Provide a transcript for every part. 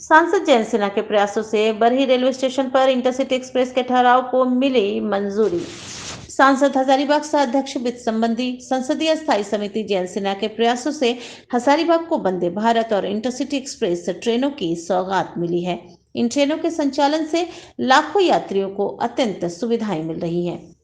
सांसद जयंत सिन्हा के प्रयासों से बरही रेलवे स्टेशन पर इंटरसिटी एक्सप्रेस के ठहराव को मिली मंजूरी। सांसद हजारीबाग से अध्यक्ष वित्त संबंधी संसदीय स्थायी समिति जयंत सिन्हा के प्रयासों से हजारीबाग को वंदे भारत और इंटरसिटी एक्सप्रेस ट्रेनों की सौगात मिली है। इन ट्रेनों के संचालन से लाखों यात्रियों को अत्यंत सुविधाएं मिल रही हैं।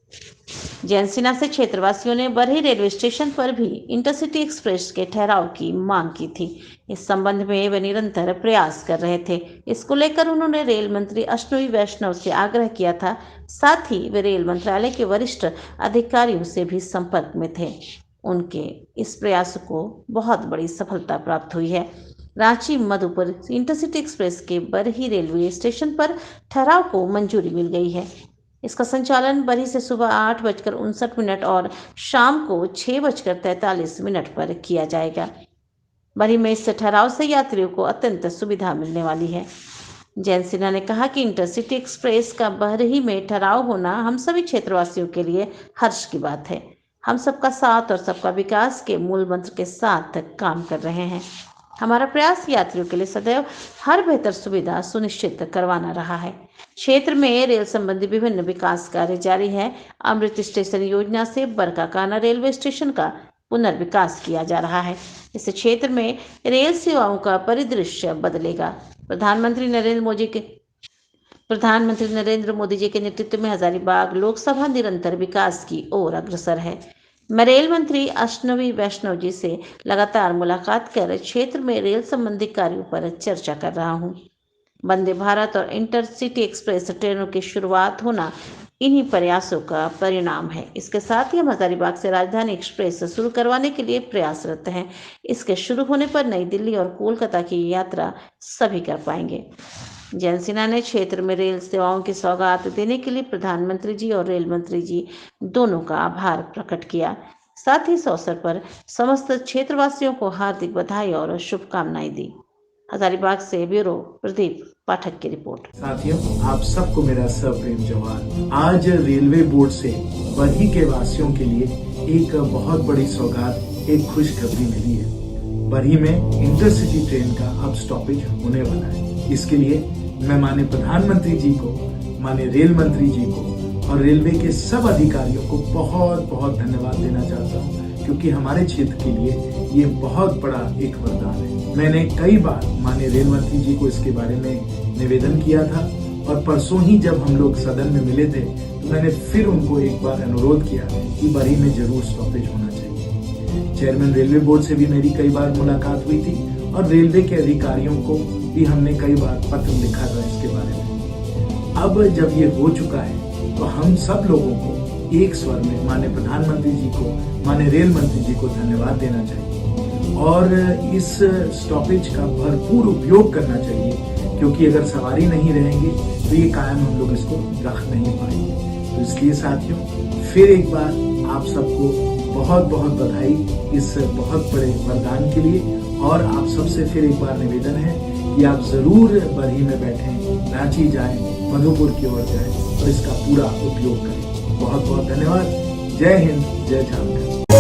जयंत सिन्हा से क्षेत्रवासियों ने बरही रेलवे स्टेशन पर भी इंटरसिटी एक्सप्रेस के ठहराव की मांग की थी। इस संबंध में वे निरंतर प्रयास कर रहे थे। इसको लेकर उन्होंने रेल मंत्री अश्विनी वैष्णव से आग्रह किया था। साथ ही वे रेल मंत्रालय के वरिष्ठ अधिकारियों से भी संपर्क में थे। उनके इस प्रयास को बहुत बड़ी सफलता प्राप्त हुई है। रांची मधुपुर इंटरसिटी एक्सप्रेस के बरही रेलवे स्टेशन पर ठहराव को मंजूरी मिल गई है। इसका संचालन बरही से सुबह 8:59 और शाम को 6:43 पर किया जाएगा। बरही में इस ठहराव से यात्रियों को अत्यंत सुविधा मिलने वाली है। जयंत सिन्हा ने कहा कि इंटरसिटी एक्सप्रेस का बरही में ठहराव होना हम सभी क्षेत्रवासियों के लिए हर्ष की बात है। हम सबका साथ और सबका विकास के मूल मंत्र के साथ काम कर रहे हैं। हमारा प्रयास यात्रियों के लिए सदैव हर बेहतर सुविधा सुनिश्चित करवाना रहा है। क्षेत्र में रेल संबंधी विभिन्न विकास कार्य जारी है। अमृत स्टेशन योजना से बरकाकाना रेलवे स्टेशन का पुनर्विकास किया जा रहा है। इस क्षेत्र में रेल सेवाओं का परिदृश्य बदलेगा। प्रधानमंत्री नरेंद्र मोदी जी के नेतृत्व में हजारीबाग लोकसभा निरंतर विकास की ओर अग्रसर है। मैं रेल मंत्री अश्विनी वैष्णव जी से लगातार मुलाकात कर क्षेत्र में रेल संबंधी कार्यों पर चर्चा कर रहा हूं। वंदे भारत और इंटरसिटी एक्सप्रेस ट्रेनों की शुरुआत होना इन्हीं प्रयासों का परिणाम है। इसके साथ ही हम हजारीबाग से राजधानी एक्सप्रेस शुरू करवाने के लिए प्रयासरत हैं। इसके शुरू होने पर नई दिल्ली और कोलकाता की यात्रा सभी कर पाएंगे। जयंत सिन्हा ने क्षेत्र में रेल सेवाओं की सौगात देने के लिए प्रधानमंत्री जी और रेल मंत्री जी दोनों का आभार प्रकट किया। साथ ही इस अवसर पर समस्त क्षेत्रवासियों को हार्दिक बधाई और शुभकामनाएं दी। हजारीबाग से ब्यूरो प्रदीप पाठक की रिपोर्ट। साथियों, आप सबको मेरा सप्रेम जोहार। आज रेलवे बोर्ड से बरही के वासियों के लिए एक बहुत बड़ी सौगात, एक खुशखबरी मिली है। बरही में इंटरसिटी ट्रेन का अब स्टॉपेज होने वाला है। इसके लिए मैं माननीय प्रधानमंत्री जी को, माननीय रेल मंत्री जी को और रेलवे के सब अधिकारियों को बहुत बहुत धन्यवाद देना चाहता हूँ, क्योंकि हमारे क्षेत्र के लिए ये बहुत बड़ा एक वरदान है। मैंने कई बार माननीय रेल मंत्री जी को इसके बारे में निवेदन किया था और परसों ही जब हम लोग सदन में मिले थे तो मैंने फिर उनको एक बार अनुरोध किया कि बरही में जरूर स्टॉपेज होना चाहिए। चेयरमैन रेलवे बोर्ड से भी मेरी कई बार मुलाकात हुई थी और रेलवे के अधिकारियों को भी हमने कई बार पत्र लिखा था इसके बारे में। अब जब ये हो चुका है तो हम सब लोगों को एक स्वर में माननीय प्रधानमंत्री जी को, माननीय रेल मंत्री जी को धन्यवाद देना चाहिए और इस स्टॉपेज का भरपूर उपयोग करना चाहिए, क्योंकि अगर सवारी नहीं रहेंगे तो ये कायम हम लोग इसको रख नहीं पाएंगे। तो इसलिए साथियों, फिर एक बार आप सबको बहुत बहुत बधाई इस बहुत बड़े वरदान के लिए। और आप सबसे फिर एक बार निवेदन है कि आप जरूर बरही में बैठें, रांची जाएं, मधुपुर की ओर जाएं और इसका पूरा उपयोग करें। बहुत बहुत धन्यवाद। जय हिंद, जय झारखंड।